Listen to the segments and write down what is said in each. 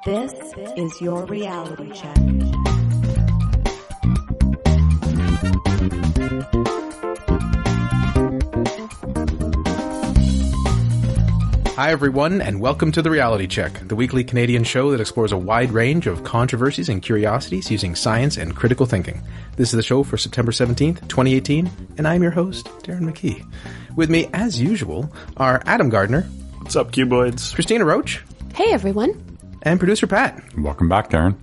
This is your reality check. Hi everyone, and welcome to The Reality Check, the weekly Canadian show that explores a wide range of controversies and curiosities using science and critical thinking. This is the show for September 17th, 2018, and I'm your host, Darren McKee. With me, as usual, are Adam Gardner. What's up, Cuboids? Christina Roach. Hey everyone. And producer Pat. Welcome back, Darren.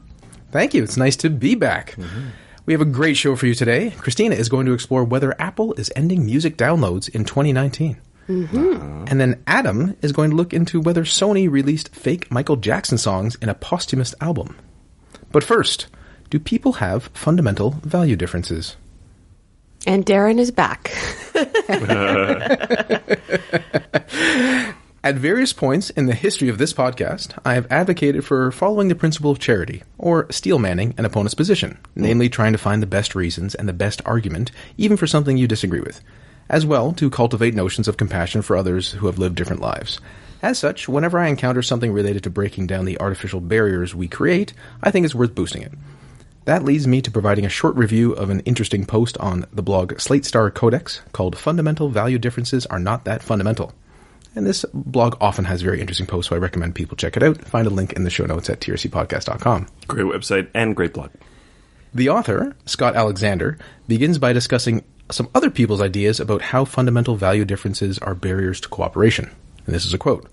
Thank you. It's nice to be back. Mm-hmm. We have a great show for you today. Christina is going to explore whether Apple is ending music downloads in 2019. Mm-hmm. And then Adam is going to look into whether Sony released fake Michael Jackson songs in a posthumous album. But first, do people have fundamental value differences? And Darren is back. At various points in the history of this podcast, I have advocated for following the principle of charity, or steel manning an opponent's position, namely trying to find the best reasons and the best argument, even for something you disagree with. As well, to cultivate notions of compassion for others who have lived different lives. As such, whenever I encounter something related to breaking down the artificial barriers we create, I think it's worth boosting it. That leads me to providing a short review of an interesting post on the blog Slate Star Codex called Fundamental Value Differences Are Not That Fundamental. And this blog often has very interesting posts, so I recommend people check it out. Find a link in the show notes at trcpodcast.com. Great website and great blog. The author, Scott Alexander, begins by discussing some other people's ideas about how fundamental value differences are barriers to cooperation. And this is a quote.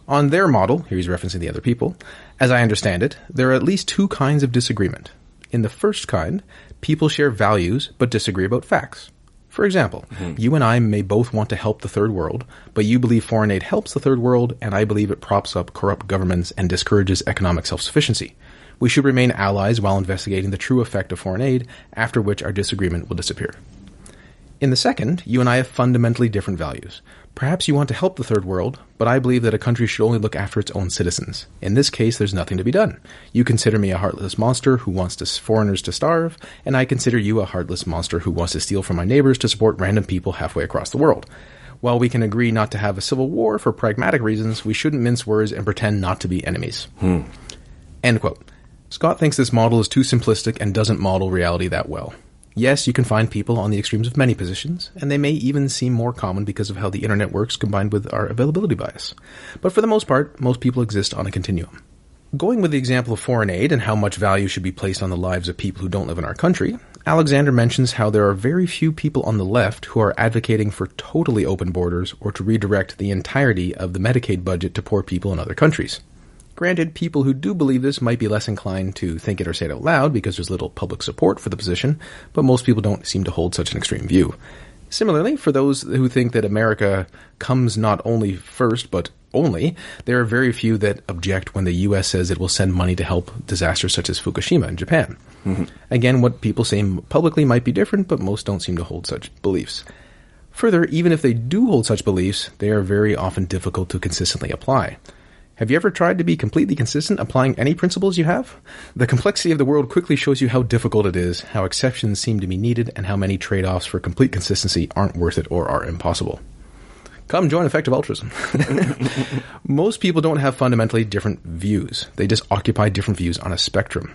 On their model, here he's referencing the other people, as I understand it, there are at least two kinds of disagreement. In the first kind, people share values but disagree about facts. For example, you and I may both want to help the third world, but you believe foreign aid helps the third world, and I believe it props up corrupt governments and discourages economic self-sufficiency. We should remain allies while investigating the true effect of foreign aid, after which our disagreement will disappear. In the second, you and I have fundamentally different values. Perhaps you want to help the third world, but I believe that a country should only look after its own citizens. In this case, there's nothing to be done. You consider me a heartless monster who wants foreigners to starve, and I consider you a heartless monster who wants to steal from my neighbors to support random people halfway across the world. While we can agree not to have a civil war for pragmatic reasons, we shouldn't mince words and pretend not to be enemies. End quote. Scott thinks this model is too simplistic and doesn't model reality that well. Yes, you can find people on the extremes of many positions, and they may even seem more common because of how the internet works combined with our availability bias. But for the most part, most people exist on a continuum. Going with the example of foreign aid and how much value should be placed on the lives of people who don't live in our country, Alexander mentions how there are very few people on the left who are advocating for totally open borders or to redirect the entirety of the Medicaid budget to poor people in other countries. Granted, people who do believe this might be less inclined to think it or say it out loud because there's little public support for the position, but most people don't seem to hold such an extreme view. Similarly, for those who think that America comes not only first, but only, there are very few that object when the U.S. says it will send money to help disasters such as Fukushima in Japan. Again, what people say publicly might be different, but most don't seem to hold such beliefs. Further, even if they do hold such beliefs, they are very often difficult to consistently apply. Have you ever tried to be completely consistent applying any principles you have? The complexity of the world quickly shows you how difficult it is, how exceptions seem to be needed, and how many trade-offs for complete consistency aren't worth it or are impossible. Come join effective altruism. Most people don't have fundamentally different views. They just occupy different views on a spectrum.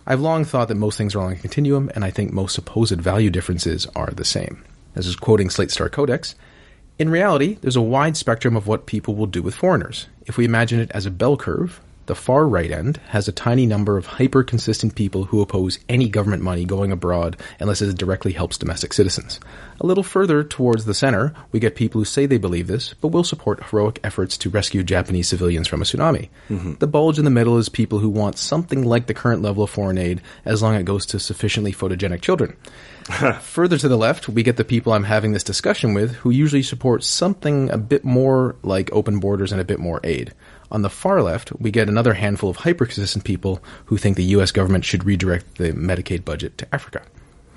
I've long thought that most things are on a continuum, and I think most supposed value differences are the same. This is quoting Slate Star Codex. In reality, there's a wide spectrum of what people will do with foreigners. If we imagine it as a bell curve, the far right end has a tiny number of hyper-consistent people who oppose any government money going abroad unless it directly helps domestic citizens. A little further towards the center, we get people who say they believe this, but will support heroic efforts to rescue Japanese civilians from a tsunami. The bulge in the middle is people who want something like the current level of foreign aid as long as it goes to sufficiently photogenic children. Further to the left, we get the people I'm having this discussion with who usually support something a bit more like open borders and a bit more aid. On the far left, we get another handful of hyper-consistent people who think the U.S. government should redirect the Medicaid budget to Africa.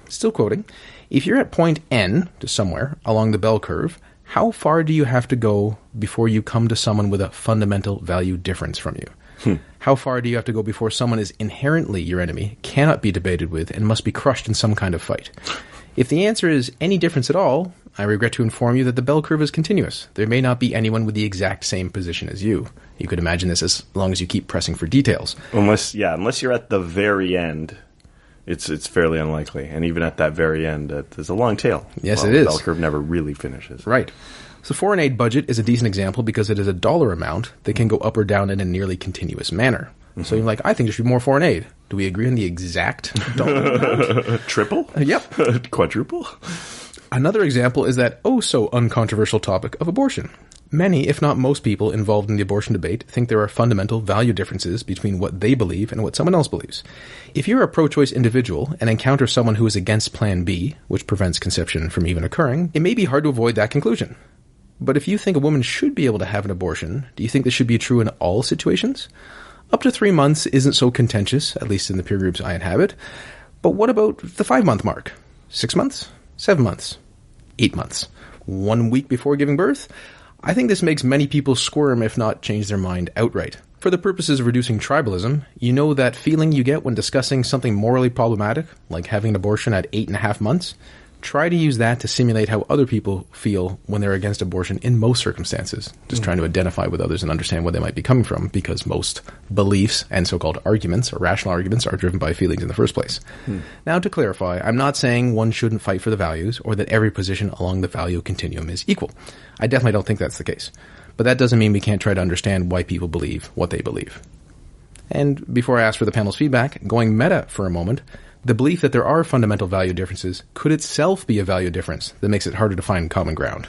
Still quoting, if you're at point N, to somewhere, along the bell curve, how far do you have to go before you come to someone with a fundamental value difference from you? How far do you have to go before someone is inherently your enemy, cannot be debated with, and must be crushed in some kind of fight? If the answer is any difference at all, I regret to inform you that the bell curve is continuous. There may not be anyone with the exact same position as you. You could imagine this as long as you keep pressing for details. Unless you're at the very end, it's fairly unlikely. And even at that very end, there's a long tail. Yes, it is. The bell curve never really finishes. Right. So foreign aid budget is a decent example because it is a dollar amount that can go up or down in a nearly continuous manner. Mm-hmm. So you're like, I think there should be more foreign aid. Do we agree on the exact dollar amount? Triple? Yep. Quadruple? Another example is that oh-so-uncontroversial topic of abortion. Many, if not most people involved in the abortion debate think there are fundamental value differences between what they believe and what someone else believes. If you're a pro-choice individual and encounter someone who is against Plan B, which prevents conception from even occurring, it may be hard to avoid that conclusion. But if you think a woman should be able to have an abortion, do you think this should be true in all situations? Up to 3 months isn't so contentious, at least in the peer groups I inhabit. But what about the 5-month mark? 6 months? 7 months? 8 months? 1 week before giving birth? I think this makes many people squirm, if not change their mind outright. For the purposes of reducing tribalism, you know that feeling you get when discussing something morally problematic, like having an abortion at 8.5 months? Try to use that to simulate how other people feel when they're against abortion in most circumstances. Just trying to identify with others and understand where they might be coming from, because most beliefs and so-called arguments or rational arguments are driven by feelings in the first place. Now, to clarify, I'm not saying one shouldn't fight for the values or that every position along the value continuum is equal. I definitely don't think that's the case. But that doesn't mean we can't try to understand why people believe what they believe. And before I ask for the panel's feedback, going meta for a moment, the belief that there are fundamental value differences could itself be a value difference that makes it harder to find common ground.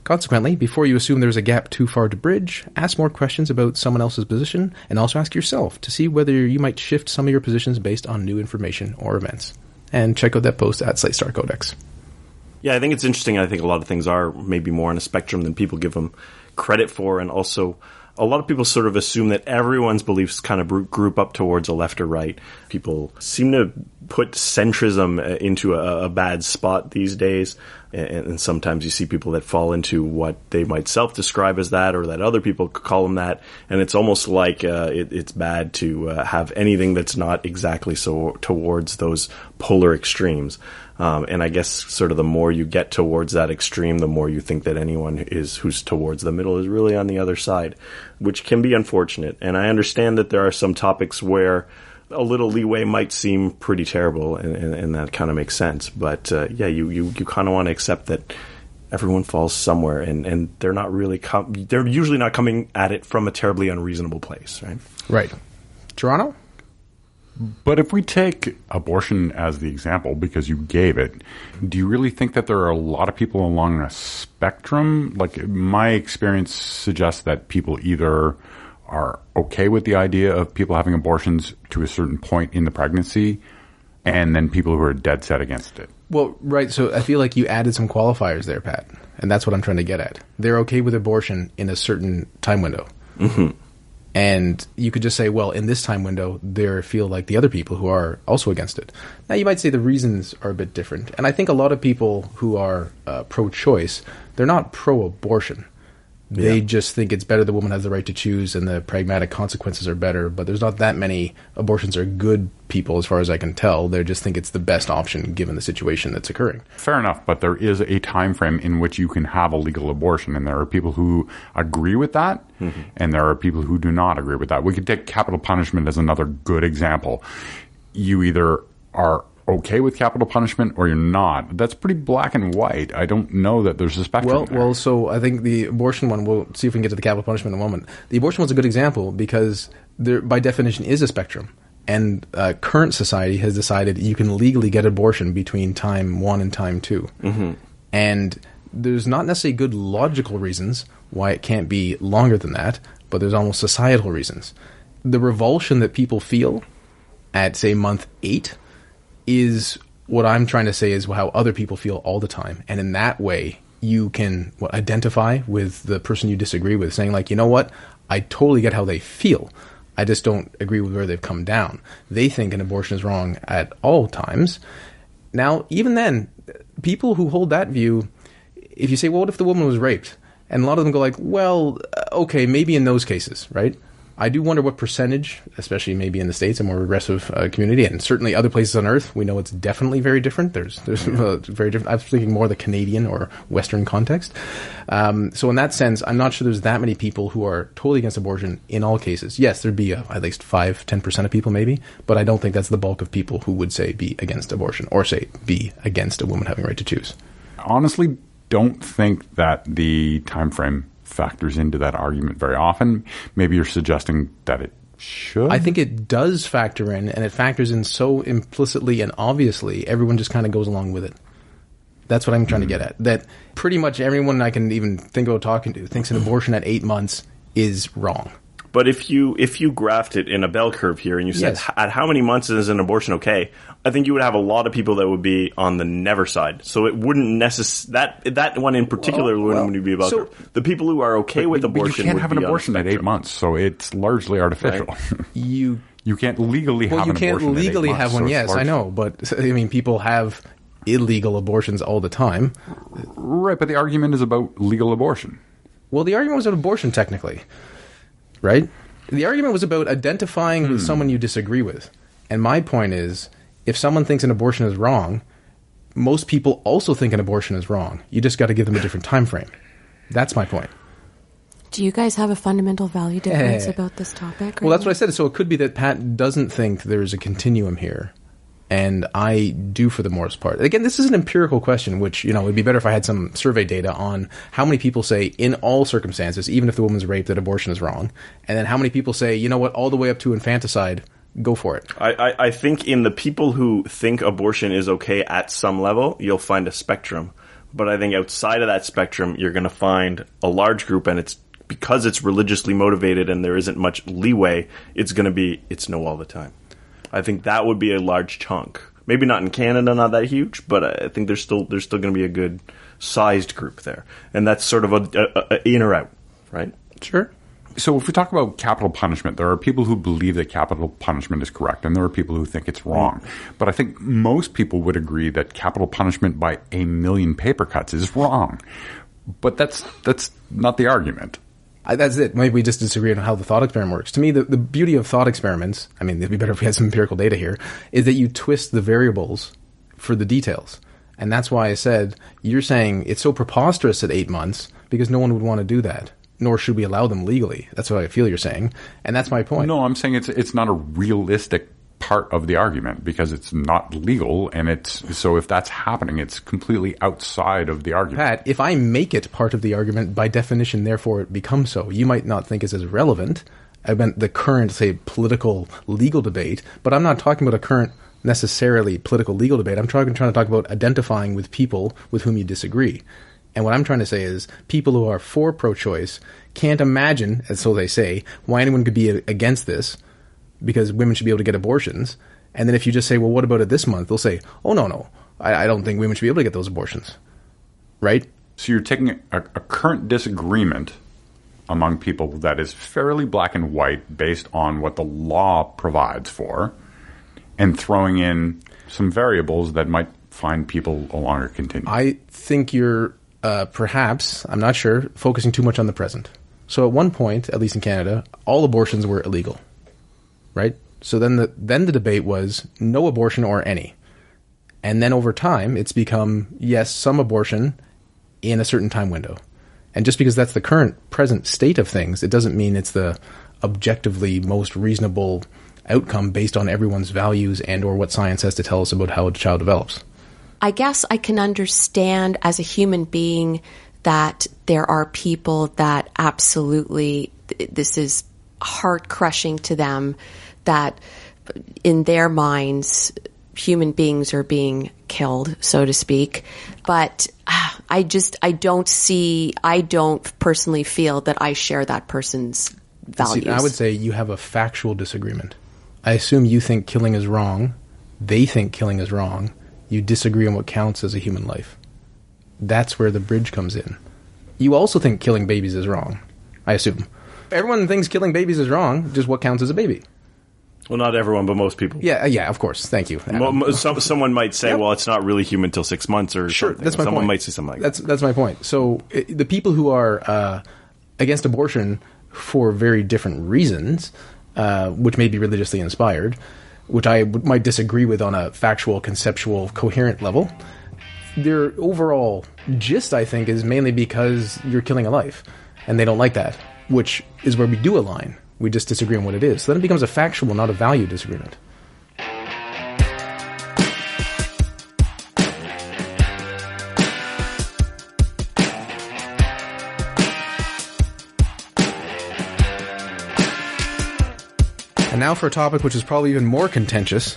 Consequently, before you assume there's a gap too far to bridge, ask more questions about someone else's position, and also ask yourself to see whether you might shift some of your positions based on new information or events. And check out that post at Slate Star Codex. Yeah, I think it's interesting. I think a lot of things are maybe more on a spectrum than people give them credit for, and also a lot of people sort of assume that everyone's beliefs kind of group up towards a left or right. People seem to put centrism into a bad spot these days, and sometimes you see people that fall into what they might self-describe as that, or that other people call them that, and it's almost like it's bad to have anything that's not exactly so towards those polar extremes. And I guess sort of the more you get towards that extreme, the more you think that anyone who's towards the middle is really on the other side, which can be unfortunate. And I understand that there are some topics where a little leeway might seem pretty terrible, and that kind of makes sense. But you kind of want to accept that everyone falls somewhere, and they're not really they're usually not coming at it from a terribly unreasonable place, right? Right. Toronto? But if we take abortion as the example, because you gave it, do you really think that there are a lot of people along a spectrum? Like, my experience suggests that people either are okay with the idea of people having abortions to a certain point in the pregnancy, and then people who are dead set against it. Well, right. So I feel like you added some qualifiers there, Pat. And that's what I'm trying to get at. They're okay with abortion in a certain time window. Mm-hmm. And you could just say, well, in this time window, they feel like the other people who are also against it. Now, you might say the reasons are a bit different. And I think a lot of people who are pro-choice, they're not pro-abortion. They just think it's better the woman has the right to choose and the pragmatic consequences are better. But there's not that many abortions are good people, as far as I can tell. They just think it's the best option given the situation that's occurring. Fair enough, but there is a time frame in which you can have a legal abortion, and there are people who agree with that, and there are people who do not agree with that. We could take capital punishment as another good example. You either are okay with capital punishment or you're not. That's pretty black and white. I don't know that there's a spectrum there. Well, so I think the abortion one, we'll see if we can get to the capital punishment in a moment. The abortion one's a good example because there, by definition, is a spectrum. And current society has decided you can legally get abortion between time 1 and time 2. Mm-hmm. And there's not necessarily good logical reasons why it can't be longer than that, but there's almost societal reasons. The revulsion that people feel at, say, month 8 is what I'm trying to say is how other people feel all the time. And in that way, you can identify with the person you disagree with, saying like, you know what, I totally get how they feel. I just don't agree with where they've come down. They think an abortion is wrong at all times. Now, even then, people who hold that view, if you say, well, what if the woman was raped? And a lot of them go like, well, okay, maybe in those cases, right? I do wonder what percentage, especially maybe in the States, a more regressive community, and certainly other places on Earth, we know it's definitely very different. There's very different. I was thinking more the Canadian or Western context. So in that sense, I'm not sure there's that many people who are totally against abortion in all cases. Yes, there'd be at least 5-10% of people maybe, but I don't think that's the bulk of people who would say be against abortion or say be against a woman having a right to choose. Honestly, don't think that the time frame factors into that argument very often. Maybe you're suggesting that it should. I think it does factor in, and it factors in so implicitly and obviously, everyone just kind of goes along with it. That's what I'm trying to get at. That pretty much everyone I can even think about talking to thinks an abortion at 8 months is wrong. But if you graphed it in a bell curve here and you said, Yes. at how many months is an abortion okay, I think you would have a lot of people that would be on the never side. So it wouldn't that one in particular wouldn't be about the people who are okay with abortion. But you can't would have an be on the abortion at 8 spectrum. months, so it's largely artificial. Right. You can't legally have you an can't abortion legally at 8 months, have one. so it's Yes, I largely- know, but I mean, people have illegal abortions all the time. Right, but the argument is about legal abortion. Well, the argument was about abortion, technically, right? The argument was about identifying with someone you disagree with. And my point is, if someone thinks an abortion is wrong, most people also think an abortion is wrong. You just got to give them a different time frame. That's my point. Do you guys have a fundamental value difference about this topic? Well, that's what I said. So it could be that Pat doesn't think there's a continuum here, and I do for the most part. Again, this is an empirical question, which, you know, it'd be better if I had some survey data on how many people say in all circumstances, even if the woman's raped, that abortion is wrong, and then how many people say, you know what, all the way up to infanticide, go for it. I think in the people who think abortion is okay at some level, you'll find a spectrum. But I think outside of that spectrum, you're going to find a large group, and it's because it's religiously motivated and there isn't much leeway, it's no all the time. I think that would be a large chunk. Maybe not in Canada, not that huge, but I think there's still going to be a good sized group there. And that's sort of a in or out, right? Sure. So if we talk about capital punishment, there are people who believe that capital punishment is correct, and there are people who think it's wrong. But I think most people would agree that capital punishment by 1 million paper cuts is wrong. But that's not the argument. That's it. Maybe we just disagree on how the thought experiment works. To me, the beauty of thought experiments, I mean, it'd be better if we had some empirical data here, is that you twist the variables for the details. And that's why I said, you're saying it's so preposterous at 8 months because no one would want to do that, nor should we allow them legally. That's what I feel you're saying. And that's my point. No, I'm saying it's not a realistic part of the argument because it's not legal, and so if that's happening, it's completely outside of the argument. Pat, if I make it part of the argument, by definition, therefore it becomes so. You might not think it's as relevant. I meant the current, say, political legal debate, but I'm not talking about a current necessarily political legal debate. I'm trying to talk about identifying with people with whom you disagree. And what I'm trying to say is people who are for pro-choice can't imagine, and so they say, why anyone could be against this, because women should be able to get abortions. And then if you just say, well, what about it this month? They'll say, oh, no, I don't think women should be able to get those abortions. Right? So you're taking a current disagreement among people that is fairly black and white based on what the law provides for and throwing in some variables that might find people a longer continuum. I think you're perhaps, I'm not sure, focusing too much on the present. So at one point, at least in Canada, all abortions were illegal. Right? So then the debate was no abortion or any. And then over time, it's become, yes, some abortion in a certain time window. And just because that's the current present state of things, it doesn't mean it's the objectively most reasonable outcome based on everyone's values and or what science has to tell us about how a child develops. I guess I can understand as a human being that there are people that absolutely, this is heart-crushing to them, that in their minds, human beings are being killed, so to speak. But I don't personally feel that I share that person's values. See, I would say you have a factual disagreement. I assume you think killing is wrong. They think killing is wrong. You disagree on what counts as a human life. That's where the bridge comes in. You also think killing babies is wrong, I assume. Everyone thinks killing babies is wrong, just what counts as a baby. Well, not everyone, but most people. Yeah, of course. Thank you. Someone might say, well, it's not really human until 6 months or sure, something. That's my Someone point. might say something like that. That's my point. So the people who are against abortion, for very different reasons, which may be religiously inspired, which I might disagree with on a factual, conceptual, coherent level. Their overall gist, I think, is mainly because you're killing a life, and they don't like that, which is where we do align. We just disagree on what it is. So then it becomes a factual, not a value disagreement. And now for a topic which is probably even more contentious.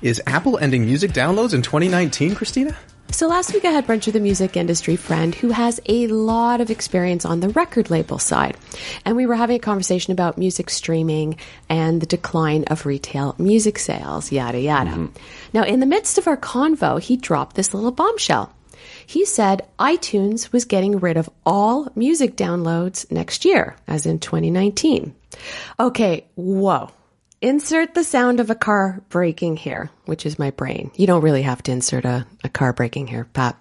Is Apple ending music downloads in 2019, Christina? So last week I had brunch with a music industry friend who has a lot of experience on the record label side. And we were having a conversation about music streaming and the decline of retail music sales, yada, yada. Mm-hmm. Now, in the midst of our convo, he dropped this little bombshell. He said iTunes was getting rid of all music downloads next year, as in 2019. Okay, whoa. Insert the sound of a car braking here, which is my brain. You don't really have to insert a car braking here, Pat.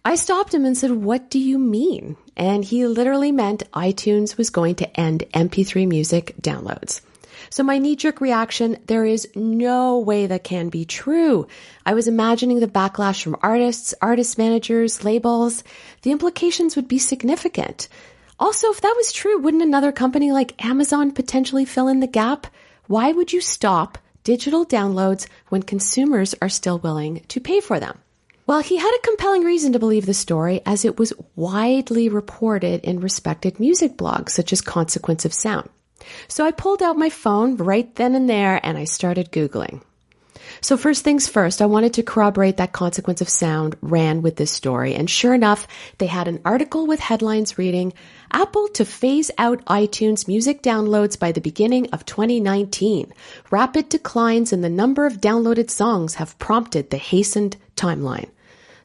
I stopped him and said, what do you mean? And he literally meant iTunes was going to end MP3 music downloads. So my knee-jerk reaction, there is no way that can be true. I was imagining the backlash from artists, artist managers, labels. The implications would be significant. Also, if that was true, wouldn't another company like Amazon potentially fill in the gap? Why would you stop digital downloads when consumers are still willing to pay for them? Well, he had a compelling reason to believe the story, as it was widely reported in respected music blogs, such as Consequence of Sound. So I pulled out my phone right then and there, and I started Googling. So first things first, I wanted to corroborate that Consequence of Sound ran with this story. And sure enough, they had an article with headlines reading, Apple to phase out iTunes music downloads by the beginning of 2019. Rapid declines in the number of downloaded songs have prompted the hastened timeline.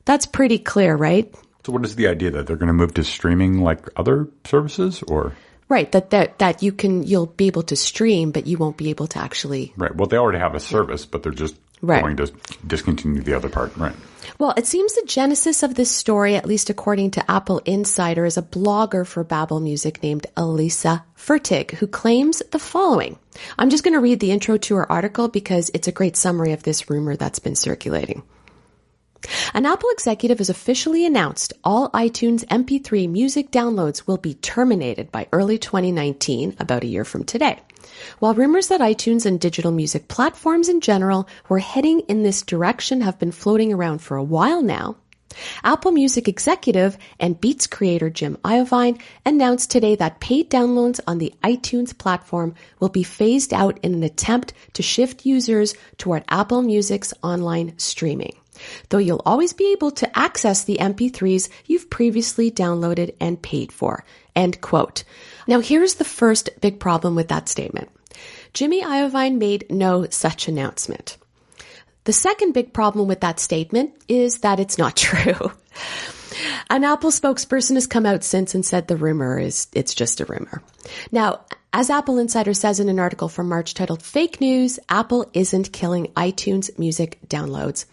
That's pretty clear, right? So what is the idea, that they're going to move to streaming like other services, or? Right, that you'll be able to stream, but you won't be able to actually. Right. Well, they already have a service, but they're just going to discontinue the other part. Right. Well, it seems the genesis of this story, at least according to Apple Insider, is a blogger for Babel Music named Elisa Fertig, who claims the following. I'm just going to read the intro to her article because it's a great summary of this rumor that's been circulating. An Apple executive has officially announced all iTunes MP3 music downloads will be terminated by early 2019, about a year from today. While rumors that iTunes and digital music platforms in general were heading in this direction have been floating around for a while now, Apple Music executive and Beats creator Jim Iovine announced today that paid downloads on the iTunes platform will be phased out in an attempt to shift users toward Apple Music's online streaming, though you'll always be able to access the MP3s you've previously downloaded and paid for. End quote. Now, here's the first big problem with that statement. Jimmy Iovine made no such announcement. The second big problem with that statement is that it's not true. An Apple spokesperson has come out since and said it's just a rumor. Now, as Apple Insider says in an article from March titled Fake News, Apple isn't killing iTunes music downloads.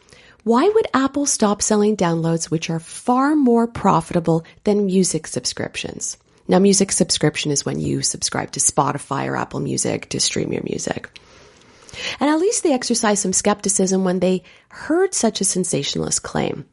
Why would Apple stop selling downloads which are far more profitable than music subscriptions? Now, music subscription is when you subscribe to Spotify or Apple Music to stream your music. And at least they exercised some skepticism when they heard such a sensationalist claim.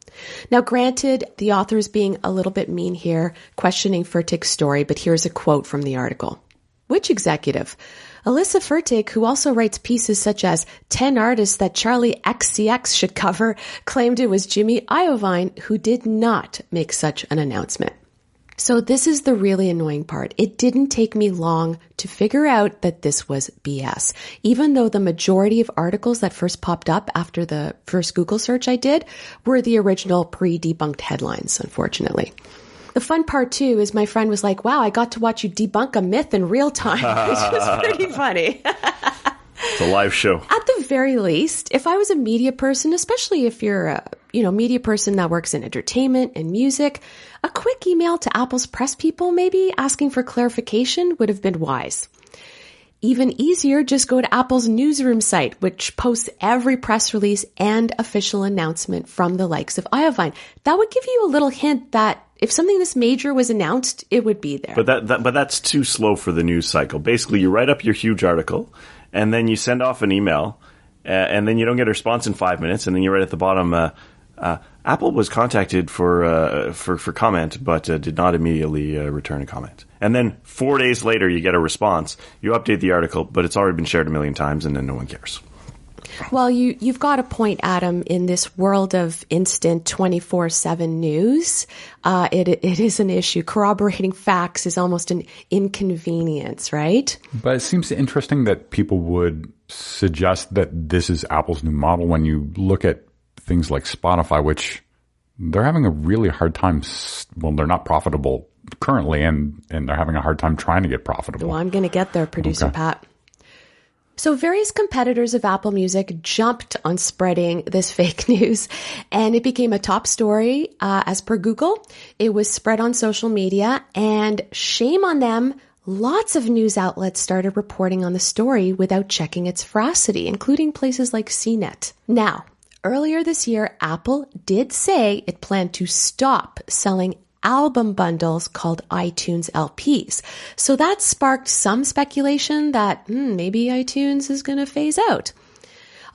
Now, granted, the author is being a little bit mean here, questioning Fertig's story, but here's a quote from the article. Which executive? Alyssa Fertig, who also writes pieces such as 10 artists that Charlie XCX should cover, claimed it was Jimmy Iovine who did not make such an announcement. So this is the really annoying part. It didn't take me long to figure out that this was BS, even though the majority of articles that first popped up after the first Google search I did were the original pre-debunked headlines, unfortunately. The fun part, too, is my friend was like, wow, I got to watch you debunk a myth in real time, which was pretty funny. It's a live show. At the very least, if I was a media person, especially if you're a media person that works in entertainment and music, a quick email to Apple's press people maybe asking for clarification would have been wise. Even easier, just go to Apple's newsroom site, which posts every press release and official announcement from the likes of Iovine. That would give you a little hint that If something this major was announced, it would be there. But that's too slow for the news cycle. Basically, you write up your huge article, and then you send off an email, and then you don't get a response in 5 minutes, and then you write at the bottom, Apple was contacted for comment, but did not immediately return a comment. And then 4 days later, you get a response. You update the article, but it's already been shared a million times, and then no one cares. Well, you've got a point, Adam. In this world of instant 24/7 news, it is an issue. Corroborating facts is almost an inconvenience, right? But it seems interesting that people would suggest that this is Apple's new model when you look at things like Spotify, which they're having a really hard time. Well, they're not profitable currently, and they're having a hard time trying to get profitable. Well, I'm going to get there, Producer Pat. So various competitors of Apple Music jumped on spreading this fake news, and it became a top story. As per Google, it was spread on social media, and shame on them. Lots of news outlets started reporting on the story without checking its veracity, including places like CNET. Now, earlier this year, Apple did say it planned to stop selling album bundles called iTunes LPs. So that sparked some speculation that maybe iTunes is going to phase out.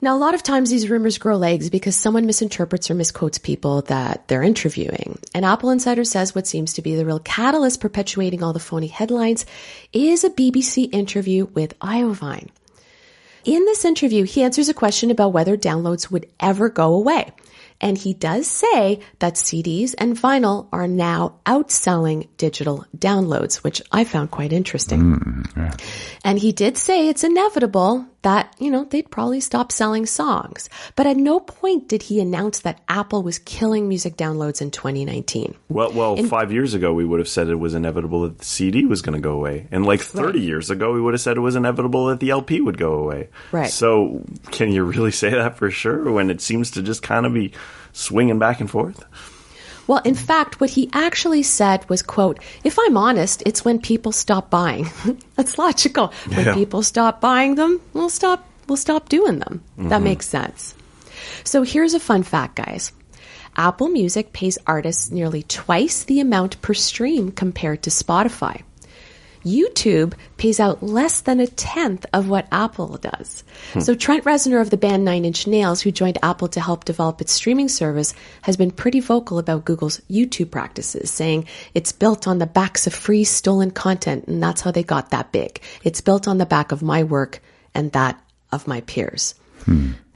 Now, a lot of times these rumors grow legs because someone misinterprets or misquotes people that they're interviewing. And Apple Insider says what seems to be the real catalyst perpetuating all the phony headlines is a BBC interview with Iovine. In this interview, he answers a question about whether downloads would ever go away. And he does say that CDs and vinyl are now outselling digital downloads, which I found quite interesting. Yeah. And he did say it's inevitable that, they'd probably stop selling songs. But at no point did he announce that Apple was killing music downloads in 2019. Well, 5 years ago, we would have said it was inevitable that the CD was going to go away. And 30 years ago, we would have said it was inevitable that the LP would go away. Right. So can you really say that for sure when it seems to just kind of be swinging back and forth? Well, in fact, what he actually said was, quote, if I'm honest, it's when people stop buying. That's logical. When people stop buying them, we'll stop doing them. Mm-hmm. That makes sense. So here's a fun fact, guys. Apple Music pays artists nearly twice the amount per stream compared to Spotify. YouTube pays out less than a tenth of what Apple does. So Trent Reznor of the band Nine Inch Nails, who joined Apple to help develop its streaming service, has been pretty vocal about Google's YouTube practices, saying it's built on the backs of free stolen content, and that's how they got that big. It's built on the back of my work and that of my peers.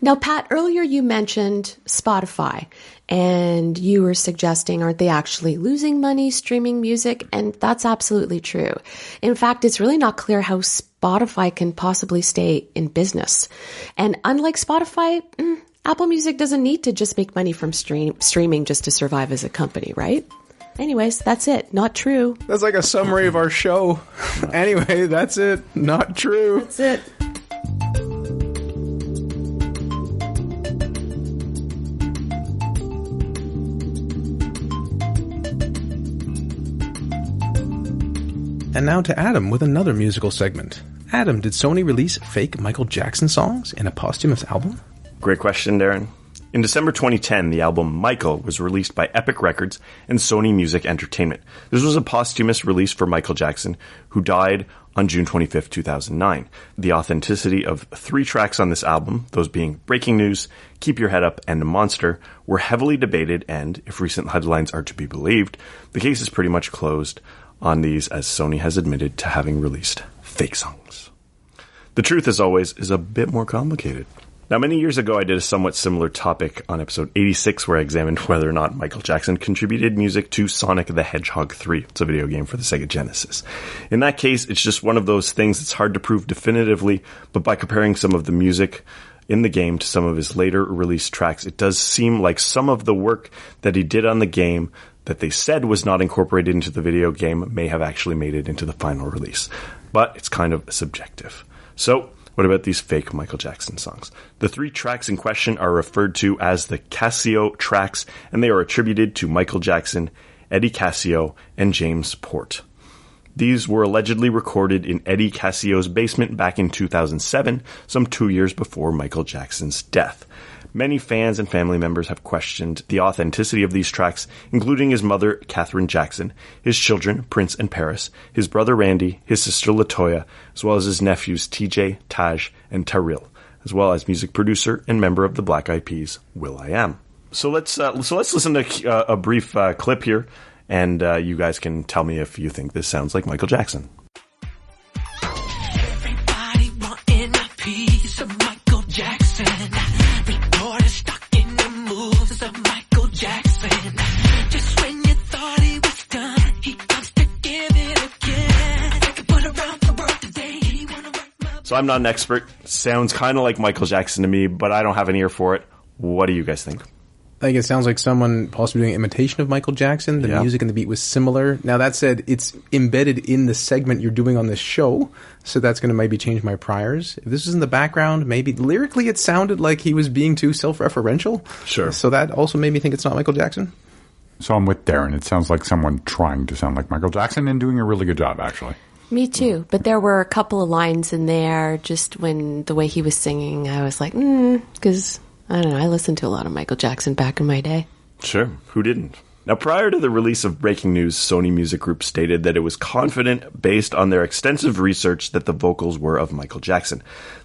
Now, Pat, earlier you mentioned Spotify, and you were suggesting, aren't they actually losing money streaming music? And that's absolutely true. In fact, it's really not clear how Spotify can possibly stay in business. And unlike Spotify, Apple Music doesn't need to just make money from streaming just to survive as a company, right? Anyways, that's it. Not true. That's like a summary of our show. Anyway, that's it. Not true. That's it. And now to Adam with another musical segment. Adam, did Sony release fake Michael Jackson songs in a posthumous album? Great question, Darren. In December 2010, the album Michael was released by Epic Records and Sony Music Entertainment. This was a posthumous release for Michael Jackson, who died on June 25, 2009. The authenticity of 3 tracks on this album, those being Breaking News, Keep Your Head Up, and Monster, were heavily debated, and, if recent headlines are to be believed, the case is pretty much closed on these, as Sony has admitted to having released fake songs. The truth, as always, is a bit more complicated. Now, many years ago, I did a somewhat similar topic on episode 86, where I examined whether or not Michael Jackson contributed music to Sonic the Hedgehog 3. It's a video game for the Sega Genesis. In that case, it's just one of those things that's hard to prove definitively, but by comparing some of the music in the game to some of his later released tracks, it does seem like some of the work that he did on the game that they said was not incorporated into the video game may have actually made it into the final release. But it's kind of subjective. So, what about these fake Michael Jackson songs? The 3 tracks in question are referred to as the Casio tracks, and they are attributed to Michael Jackson, Eddie Casio, and James Port. These were allegedly recorded in Eddie Casio's basement back in 2007, some 2 years before Michael Jackson's death. Many fans and family members have questioned the authenticity of these tracks, including his mother, Katherine Jackson, his children, Prince and Paris, his brother Randy, his sister LaToya, as well as his nephews TJ, Taj, and Taril, as well as music producer and member of the Black Eyed Peas, will.i.am. So let's listen to a brief clip here, and you guys can tell me if you think this sounds like Michael Jackson. Everybody wanting a piece of Michael Jackson. Reporters stuck in the moves of Michael Jackson. Just when you thought he was done, he comes to give it again. They can put around the world today. He wanna write my... So I'm not an expert. Sounds kind of like Michael Jackson to me, but I don't have an ear for it. What do you guys think? I think it sounds like someone possibly doing an imitation of Michael Jackson. The music and the beat was similar. Now, that said, it's embedded in the segment you're doing on this show, so that's going to maybe change my priors. If this was in the background, maybe lyrically it sounded like he was being too self-referential. Sure. So that also made me think it's not Michael Jackson. So I'm with Darren. It sounds like someone trying to sound like Michael Jackson and doing a really good job, actually. Me too. But there were a couple of lines in there, just when the way he was singing, I was like, because... I don't know, I listened to a lot of Michael Jackson back in my day. Sure, who didn't? Now, prior to the release of Breaking News, Sony Music Group stated that it was confident, based on their extensive research, that the vocals were of Michael Jackson.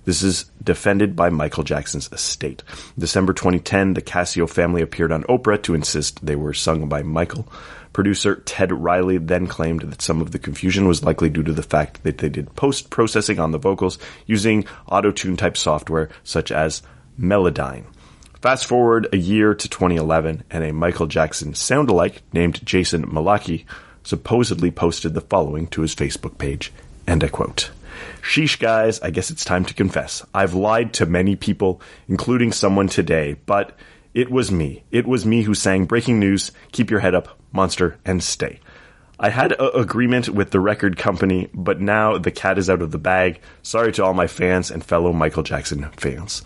This is defended by Michael Jackson's estate. December 2010, the Casio family appeared on Oprah to insist they were sung by Michael. Producer Ted Riley then claimed that some of the confusion was likely due to the fact that they did post-processing on the vocals using auto-tune type software such as Melodyne. Fast forward a year to 2011, and a Michael Jackson sound-alike named Jason Malaki supposedly posted the following to his Facebook page, and I quote, "Sheesh guys, I guess it's time to confess. I've lied to many people, including someone today, but it was me. It was me who sang Breaking News, Keep Your Head Up, Monster, and Stay. I had an agreement with the record company, but now the cat is out of the bag. Sorry to all my fans and fellow Michael Jackson fans."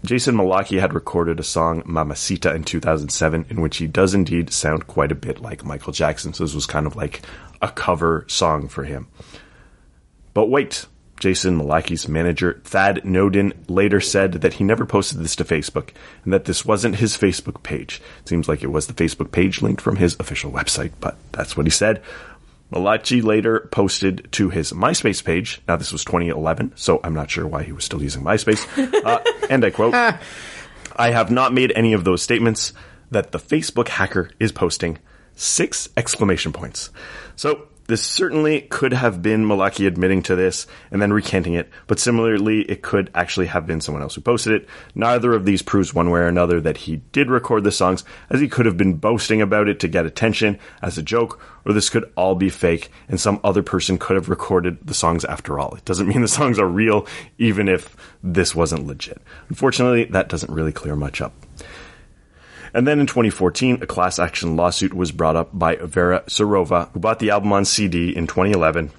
Jason Malaki had recorded a song, Mamacita, in 2007, in which he does indeed sound quite a bit like Michael Jackson, so this was kind of like a cover song for him. But wait, Jason Malaki's manager, Thad Nodin, later said that he never posted this to Facebook, and that this wasn't his Facebook page. It seems like it was the Facebook page linked from his official website, but that's what he said. Malachi later posted to his MySpace page. Now, this was 2011, so I'm not sure why he was still using MySpace. And I quote, "I have not made any of those statements that the Facebook hacker is posting. 6 exclamation points. So this certainly could have been Malaki admitting to this and then recanting it, but similarly, it could actually have been someone else who posted it. Neither of these proves one way or another that he did record the songs, as he could have been boasting about it to get attention as a joke, or this could all be fake, and some other person could have recorded the songs after all. It doesn't mean the songs are real, even if this wasn't legit. Unfortunately, that doesn't really clear much up. And then in 2014, a class action lawsuit was brought up by Vera Sarova, who bought the album on CD in 2011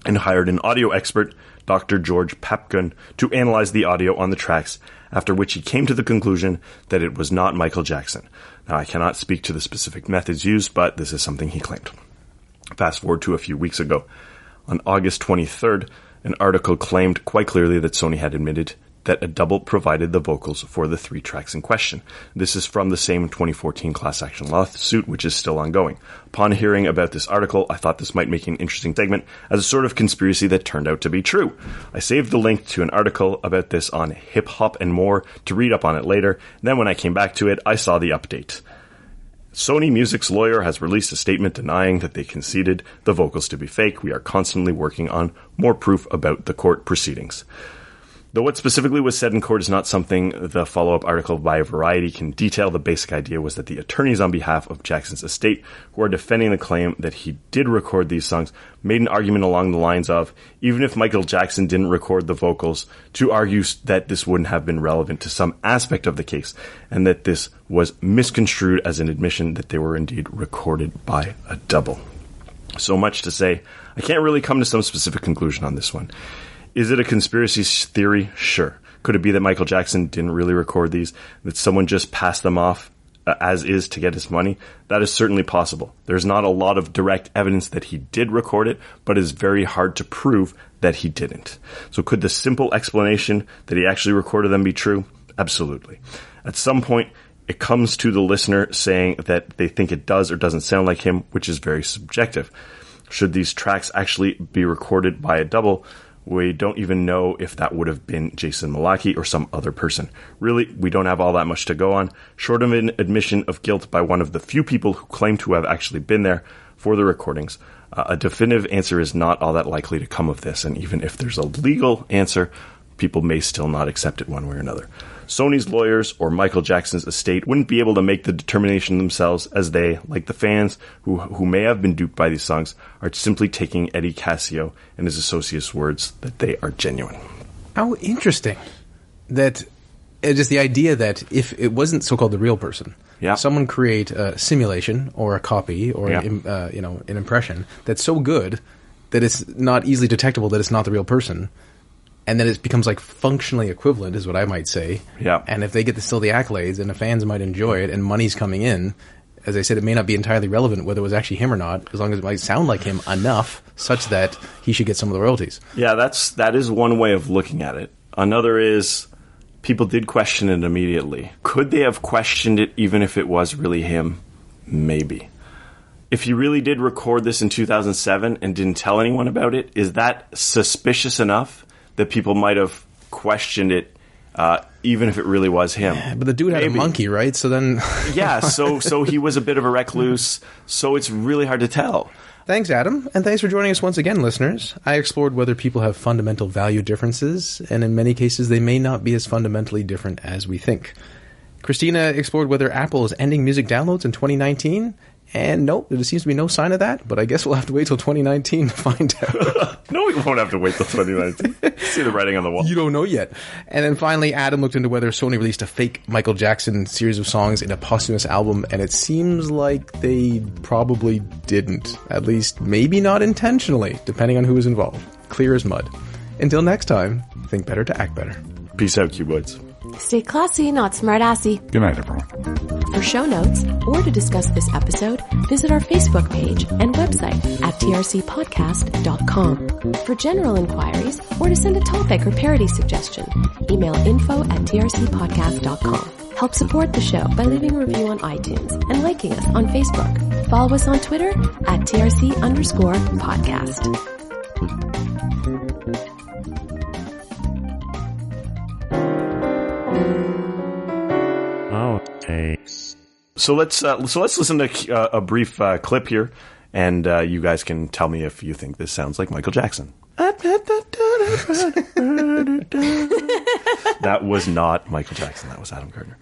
and hired an audio expert, Dr. George Papkun, to analyze the audio on the tracks, after which he came to the conclusion that it was not Michael Jackson. Now, I cannot speak to the specific methods used, but this is something he claimed. Fast forward to a few weeks ago. On August 23rd, an article claimed quite clearly that Sony had admitted that a double provided the vocals for the 3 tracks in question. This is from the same 2014 class action lawsuit, which is still ongoing. Upon hearing about this article, I thought this might make an interesting segment as a sort of conspiracy that turned out to be true. I saved the link to an article about this on Hip Hop and More to read up on it later. Then when I came back to it, I saw the update. Sony Music's lawyer has released a statement denying that they conceded the vocals to be fake. We are constantly working on more proof about the court proceedings. Though what specifically was said in court is not something the follow-up article by Variety can detail, the basic idea was that the attorneys on behalf of Jackson's estate, who are defending the claim that he did record these songs, made an argument along the lines of, even if Michael Jackson didn't record the vocals, to argue that this wouldn't have been relevant to some aspect of the case, and that this was misconstrued as an admission that they were indeed recorded by a double. So much to say, I can't really come to some specific conclusion on this one. Is it a conspiracy theory? Sure. Could it be that Michael Jackson didn't really record these, that someone just passed them off as is to get his money? That is certainly possible. There's not a lot of direct evidence that he did record it, but it is very hard to prove that he didn't. So could the simple explanation that he actually recorded them be true? Absolutely. At some point, it comes to the listener saying that they think it does or doesn't sound like him, which is very subjective. Should these tracks actually be recorded by a double, we don't even know if that would have been Jason Malaki or some other person. Really, we don't have all that much to go on. Short of an admission of guilt by one of the few people who claim to have actually been there for the recordings, a definitive answer is not all that likely to come of this. And even if there's a legal answer, people may still not accept it one way or another. Sony's lawyers or Michael Jackson's estate wouldn't be able to make the determination themselves, as they, like the fans who may have been duped by these songs, are simply taking Eddie Cascio and his associates' words that they are genuine. How interesting that just the idea that if it wasn't so-called the real person, someone create a simulation or a copy or an impression that's so good that it's not easily detectable that it's not the real person. And then it becomes like functionally equivalent, is what I might say. Yeah. And if they get still the accolades, and the fans might enjoy it, and money's coming in, as I said, it may not be entirely relevant whether it was actually him or not, as long as it might sound like him enough such that he should get some of the royalties. Yeah, that is one way of looking at it. Another is people did question it immediately. Could they have questioned it even if it was really him? Maybe. If he really did record this in 2007 and didn't tell anyone about it, is that suspicious enough that people might have questioned it, even if it really was him? Yeah, but the dude had a monkey, right? So then... yeah, so he was a bit of a recluse, so it's really hard to tell. Thanks, Adam, and thanks for joining us once again, listeners. I explored whether people have fundamental value differences, and in many cases they may not be as fundamentally different as we think. Christina explored whether Apple is ending music downloads in 2019, and nope, there seems to be no sign of that, but I guess we'll have to wait till 2019 to find out. No, we won't have to wait till 2019. See the writing on the wall. You don't know yet. And then finally, Adam looked into whether Sony released a fake Michael Jackson series of songs in a posthumous album, and it seems like they probably didn't. At least, maybe not intentionally, depending on who was involved. Clear as mud. Until next time, think better to act better. Peace out, Cuboids. Stay classy, not smart-assy. Good night, everyone. For show notes, or to discuss this episode, visit our Facebook page and website at trcpodcast.com. For general inquiries, or to send a topic or parody suggestion, email info@trcpodcast.com. Help support the show by leaving a review on iTunes and liking us on Facebook. Follow us on Twitter at TRC_podcast. So let's listen to a brief clip here, and you guys can tell me if you think this sounds like Michael Jackson. That was not Michael Jackson. That was Adam Gardner.